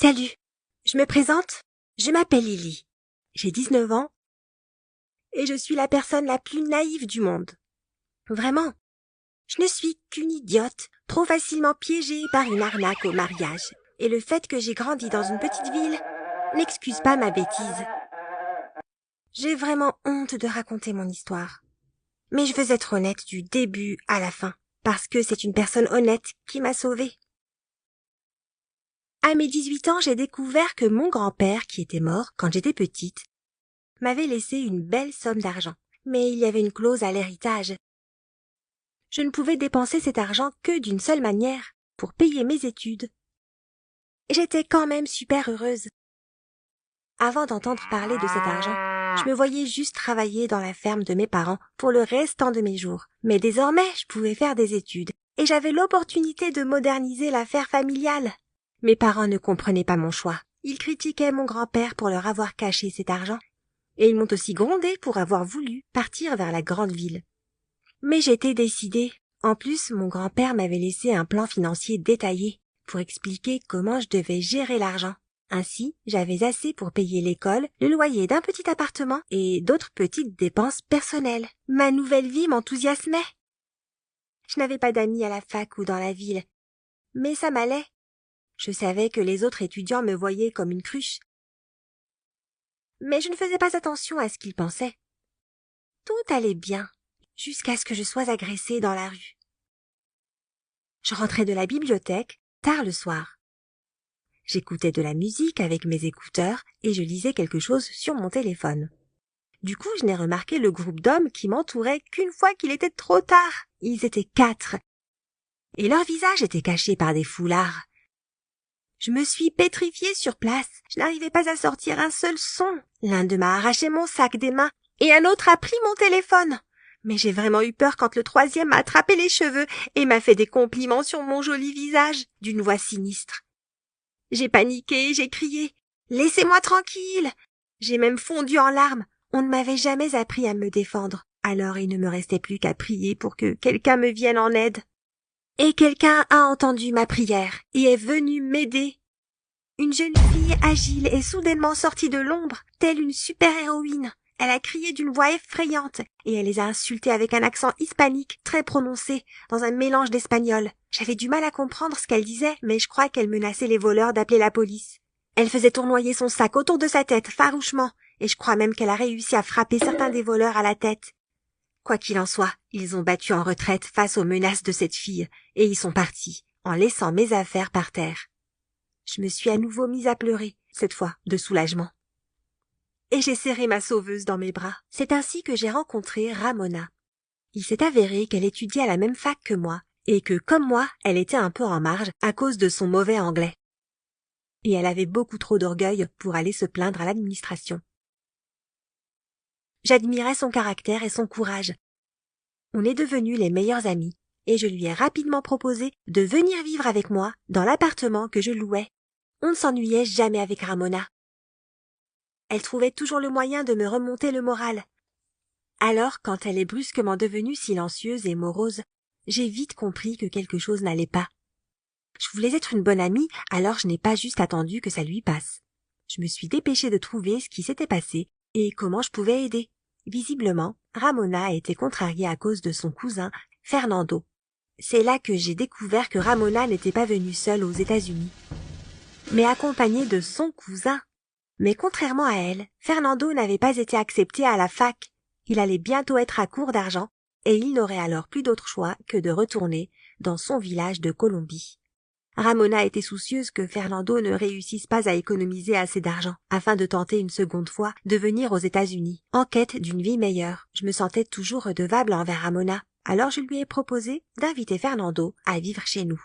Salut, je me présente, je m'appelle Lily. J'ai 19 ans et je suis la personne la plus naïve du monde. Vraiment, je ne suis qu'une idiote, trop facilement piégée par une arnaque au mariage. Et le fait que j'ai grandi dans une petite ville n'excuse pas ma bêtise. J'ai vraiment honte de raconter mon histoire. Mais je veux être honnête du début à la fin, parce que c'est une personne honnête qui m'a sauvée. À mes 18 ans, j'ai découvert que mon grand-père, qui était mort quand j'étais petite, m'avait laissé une belle somme d'argent. Mais il y avait une clause à l'héritage. Je ne pouvais dépenser cet argent que d'une seule manière, pour payer mes études. Et j'étais quand même super heureuse. Avant d'entendre parler de cet argent, je me voyais juste travailler dans la ferme de mes parents pour le restant de mes jours. Mais désormais, je pouvais faire des études, et j'avais l'opportunité de moderniser l'affaire familiale. Mes parents ne comprenaient pas mon choix. Ils critiquaient mon grand-père pour leur avoir caché cet argent. Et ils m'ont aussi grondé pour avoir voulu partir vers la grande ville. Mais j'étais décidée. En plus, mon grand-père m'avait laissé un plan financier détaillé pour expliquer comment je devais gérer l'argent. Ainsi, j'avais assez pour payer l'école, le loyer d'un petit appartement et d'autres petites dépenses personnelles. Ma nouvelle vie m'enthousiasmait. Je n'avais pas d'amis à la fac ou dans la ville, mais ça m'allait. Je savais que les autres étudiants me voyaient comme une cruche. Mais je ne faisais pas attention à ce qu'ils pensaient. Tout allait bien, jusqu'à ce que je sois agressée dans la rue. Je rentrais de la bibliothèque tard le soir. J'écoutais de la musique avec mes écouteurs et je lisais quelque chose sur mon téléphone. Du coup, je n'ai remarqué le groupe d'hommes qui m'entourait qu'une fois qu'il était trop tard. Ils étaient 4. Et leurs visages étaient cachés par des foulards. Je me suis pétrifiée sur place. Je n'arrivais pas à sortir un seul son. L'un d'eux m'a arraché mon sac des mains et un autre a pris mon téléphone. Mais j'ai vraiment eu peur quand le troisième m'a attrapé les cheveux et m'a fait des compliments sur mon joli visage d'une voix sinistre. J'ai paniqué, j'ai crié « Laissez-moi tranquille !» J'ai même fondu en larmes. On ne m'avait jamais appris à me défendre. Alors il ne me restait plus qu'à prier pour que quelqu'un me vienne en aide. Et quelqu'un a entendu ma prière et est venu m'aider. Une jeune fille agile est soudainement sortie de l'ombre, telle une super-héroïne. Elle a crié d'une voix effrayante et elle les a insultés avec un accent hispanique très prononcé, dans un mélange d'espagnol. J'avais du mal à comprendre ce qu'elle disait, mais je crois qu'elle menaçait les voleurs d'appeler la police. Elle faisait tournoyer son sac autour de sa tête farouchement, et je crois même qu'elle a réussi à frapper certains des voleurs à la tête. Quoi qu'il en soit, ils ont battu en retraite face aux menaces de cette fille, et ils sont partis, en laissant mes affaires par terre. Je me suis à nouveau mise à pleurer, cette fois de soulagement. Et j'ai serré ma sauveuse dans mes bras. C'est ainsi que j'ai rencontré Ramona. Il s'est avéré qu'elle étudiait à la même fac que moi, et que, comme moi, elle était un peu en marge à cause de son mauvais anglais. Et elle avait beaucoup trop d'orgueil pour aller se plaindre à l'administration. J'admirais son caractère et son courage. On est devenus les meilleurs amis, et je lui ai rapidement proposé de venir vivre avec moi dans l'appartement que je louais. On ne s'ennuyait jamais avec Ramona. Elle trouvait toujours le moyen de me remonter le moral. Alors, quand elle est brusquement devenue silencieuse et morose, j'ai vite compris que quelque chose n'allait pas. Je voulais être une bonne amie, alors je n'ai pas juste attendu que ça lui passe. Je me suis dépêchée de trouver ce qui s'était passé et comment je pouvais aider. Visiblement, Ramona a été contrariée à cause de son cousin, Fernando. C'est là que j'ai découvert que Ramona n'était pas venue seule aux États-Unis, mais accompagnée de son cousin. Mais contrairement à elle, Fernando n'avait pas été accepté à la fac. Il allait bientôt être à court d'argent et il n'aurait alors plus d'autre choix que de retourner dans son village de Colombie. Ramona était soucieuse que Fernando ne réussisse pas à économiser assez d'argent afin de tenter une seconde fois de venir aux États-Unis, en quête d'une vie meilleure. Je me sentais toujours redevable envers Ramona, alors je lui ai proposé d'inviter Fernando à vivre chez nous.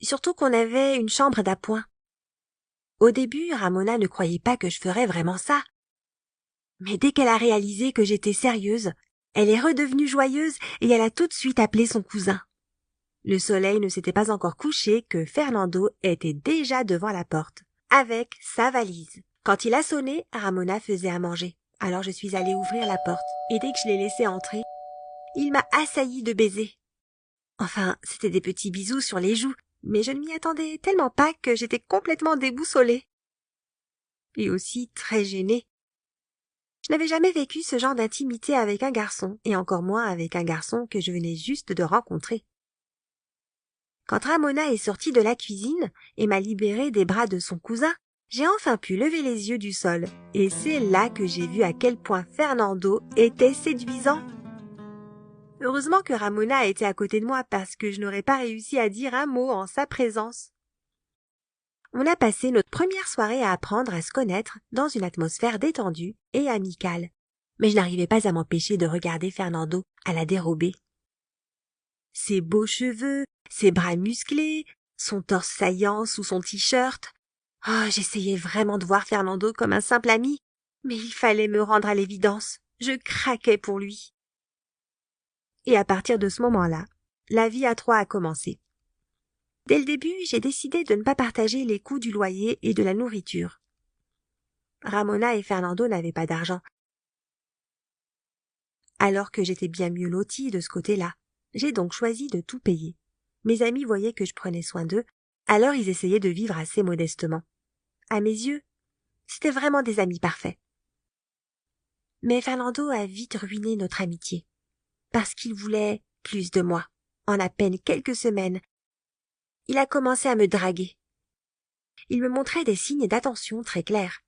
Surtout qu'on avait une chambre d'appoint. Au début, Ramona ne croyait pas que je ferais vraiment ça. Mais dès qu'elle a réalisé que j'étais sérieuse, elle est redevenue joyeuse et elle a tout de suite appelé son cousin. Le soleil ne s'était pas encore couché que Fernando était déjà devant la porte, avec sa valise. Quand il a sonné, Ramona faisait à manger. Alors je suis allée ouvrir la porte, et dès que je l'ai laissé entrer, il m'a assailli de baisers. Enfin, c'était des petits bisous sur les joues, mais je ne m'y attendais tellement pas que j'étais complètement déboussolée. Et aussi très gênée. Je n'avais jamais vécu ce genre d'intimité avec un garçon, et encore moins avec un garçon que je venais juste de rencontrer. Quand Ramona est sortie de la cuisine et m'a libérée des bras de son cousin, j'ai enfin pu lever les yeux du sol, et c'est là que j'ai vu à quel point Fernando était séduisant. Heureusement que Ramona était à côté de moi parce que je n'aurais pas réussi à dire un mot en sa présence. On a passé notre première soirée à apprendre à se connaître dans une atmosphère détendue et amicale, mais je n'arrivais pas à m'empêcher de regarder Fernando à la dérobée. Ses beaux cheveux, ses bras musclés, son torse saillant sous son t-shirt. Oh, j'essayais vraiment de voir Fernando comme un simple ami, mais il fallait me rendre à l'évidence. Je craquais pour lui. Et à partir de ce moment-là, la vie à trois a commencé. Dès le début, j'ai décidé de ne pas partager les coûts du loyer et de la nourriture. Ramona et Fernando n'avaient pas d'argent, alors que j'étais bien mieux lotie de ce côté-là. J'ai donc choisi de tout payer. Mes amis voyaient que je prenais soin d'eux, alors ils essayaient de vivre assez modestement. À mes yeux, c'était vraiment des amis parfaits. Mais Fernando a vite ruiné notre amitié, parce qu'il voulait plus de moi. En à peine quelques semaines, il a commencé à me draguer. Il me montrait des signes d'attention très clairs,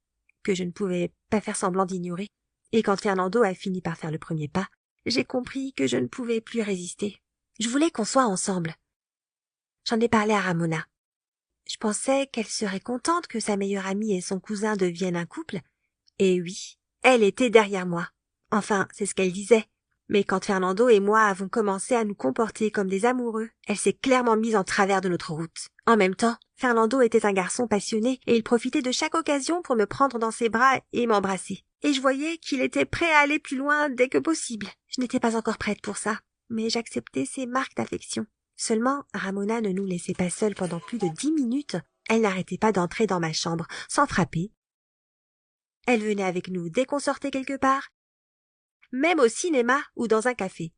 que je ne pouvais pas faire semblant d'ignorer. Et quand Fernando a fini par faire le premier pas, j'ai compris que je ne pouvais plus résister. Je voulais qu'on soit ensemble. J'en ai parlé à Ramona. Je pensais qu'elle serait contente que sa meilleure amie et son cousin deviennent un couple. Et oui, elle était derrière moi. Enfin, c'est ce qu'elle disait. Mais quand Fernando et moi avons commencé à nous comporter comme des amoureux, elle s'est clairement mise en travers de notre route. En même temps, Fernando était un garçon passionné et il profitait de chaque occasion pour me prendre dans ses bras et m'embrasser. Et je voyais qu'il était prêt à aller plus loin dès que possible. Je n'étais pas encore prête pour ça, mais j'acceptais ses marques d'affection. Seulement, Ramona ne nous laissait pas seuls pendant plus de 10 minutes. Elle n'arrêtait pas d'entrer dans ma chambre, sans frapper. Elle venait avec nous dès qu'on sortait quelque part, même au cinéma ou dans un café.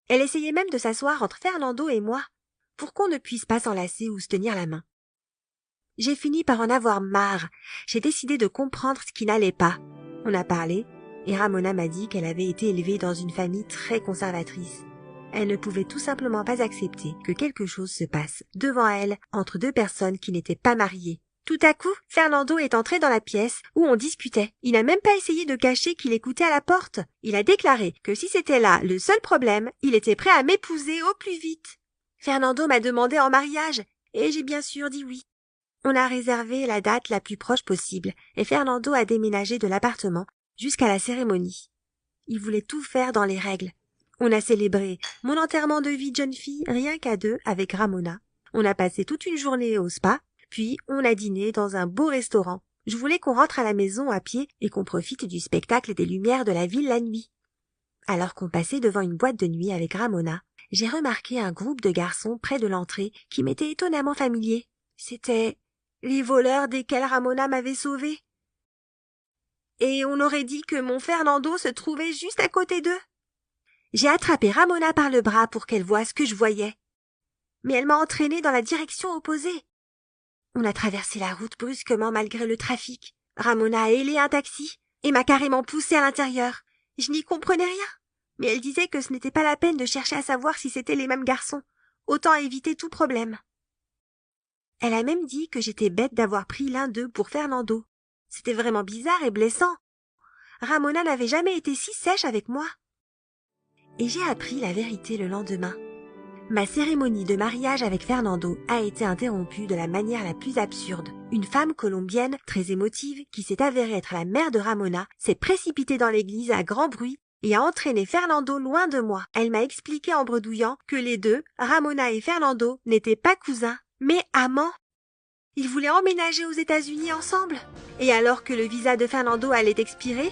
Elle essayait même de s'asseoir entre Fernando et moi, pour qu'on ne puisse pas s'enlacer ou se tenir la main. J'ai fini par en avoir marre. J'ai décidé de comprendre ce qui n'allait pas. On a parlé, et Ramona m'a dit qu'elle avait été élevée dans une famille très conservatrice. Elle ne pouvait tout simplement pas accepter que quelque chose se passe devant elle entre deux personnes qui n'étaient pas mariées. Tout à coup, Fernando est entré dans la pièce où on discutait. Il n'a même pas essayé de cacher qu'il écoutait à la porte. Il a déclaré que si c'était là le seul problème, il était prêt à m'épouser au plus vite. Fernando m'a demandé en mariage, et j'ai bien sûr dit oui. On a réservé la date la plus proche possible, et Fernando a déménagé de l'appartement jusqu'à la cérémonie. Il voulait tout faire dans les règles. On a célébré mon enterrement de vie de jeune fille rien qu'à deux avec Ramona. On a passé toute une journée au spa, puis on a dîné dans un beau restaurant. Je voulais qu'on rentre à la maison à pied et qu'on profite du spectacle et des lumières de la ville la nuit. Alors qu'on passait devant une boîte de nuit avec Ramona, j'ai remarqué un groupe de garçons près de l'entrée qui m'était étonnamment familier. C'étaient les voleurs desquels Ramona m'avait sauvée. Et on aurait dit que mon Fernando se trouvait juste à côté d'eux. J'ai attrapé Ramona par le bras pour qu'elle voie ce que je voyais. Mais elle m'a entraînée dans la direction opposée. On a traversé la route brusquement malgré le trafic. Ramona a hélé un taxi et m'a carrément poussée à l'intérieur. Je n'y comprenais rien. Mais elle disait que ce n'était pas la peine de chercher à savoir si c'étaient les mêmes garçons. Autant éviter tout problème. Elle a même dit que j'étais bête d'avoir pris l'un d'eux pour Fernando. C'était vraiment bizarre et blessant. Ramona n'avait jamais été si sèche avec moi. Et j'ai appris la vérité le lendemain. Ma cérémonie de mariage avec Fernando a été interrompue de la manière la plus absurde. Une femme colombienne, très émotive, qui s'est avérée être la mère de Ramona, s'est précipitée dans l'église à grand bruit et a entraîné Fernando loin de moi. Elle m'a expliqué en bredouillant que les deux, Ramona et Fernando, n'étaient pas cousins, mais amants. Ils voulaient emménager aux États-Unis ensemble. Et alors que le visa de Fernando allait expirer,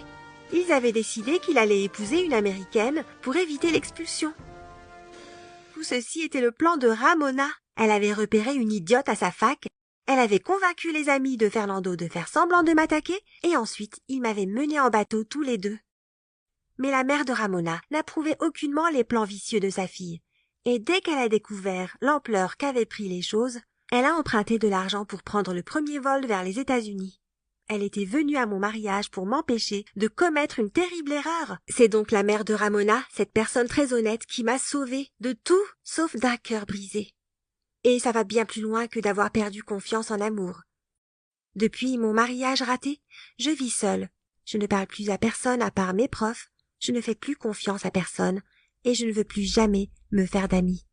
ils avaient décidé qu'il allait épouser une Américaine pour éviter l'expulsion. Tout ceci était le plan de Ramona. Elle avait repéré une idiote à sa fac, elle avait convaincu les amis de Fernando de faire semblant de m'attaquer, et ensuite ils m'avaient mené en bateau tous les deux. Mais la mère de Ramona n'approuvait aucunement les plans vicieux de sa fille. Et dès qu'elle a découvert l'ampleur qu'avaient pris les choses, elle a emprunté de l'argent pour prendre le premier vol vers les États-Unis. Elle était venue à mon mariage pour m'empêcher de commettre une terrible erreur. C'est donc la mère de Ramona, cette personne très honnête, qui m'a sauvée de tout sauf d'un cœur brisé. Et ça va bien plus loin que d'avoir perdu confiance en l'amour. Depuis mon mariage raté, je vis seule. Je ne parle plus à personne à part mes profs, je ne fais plus confiance à personne, et je ne veux plus jamais me faire d'amis.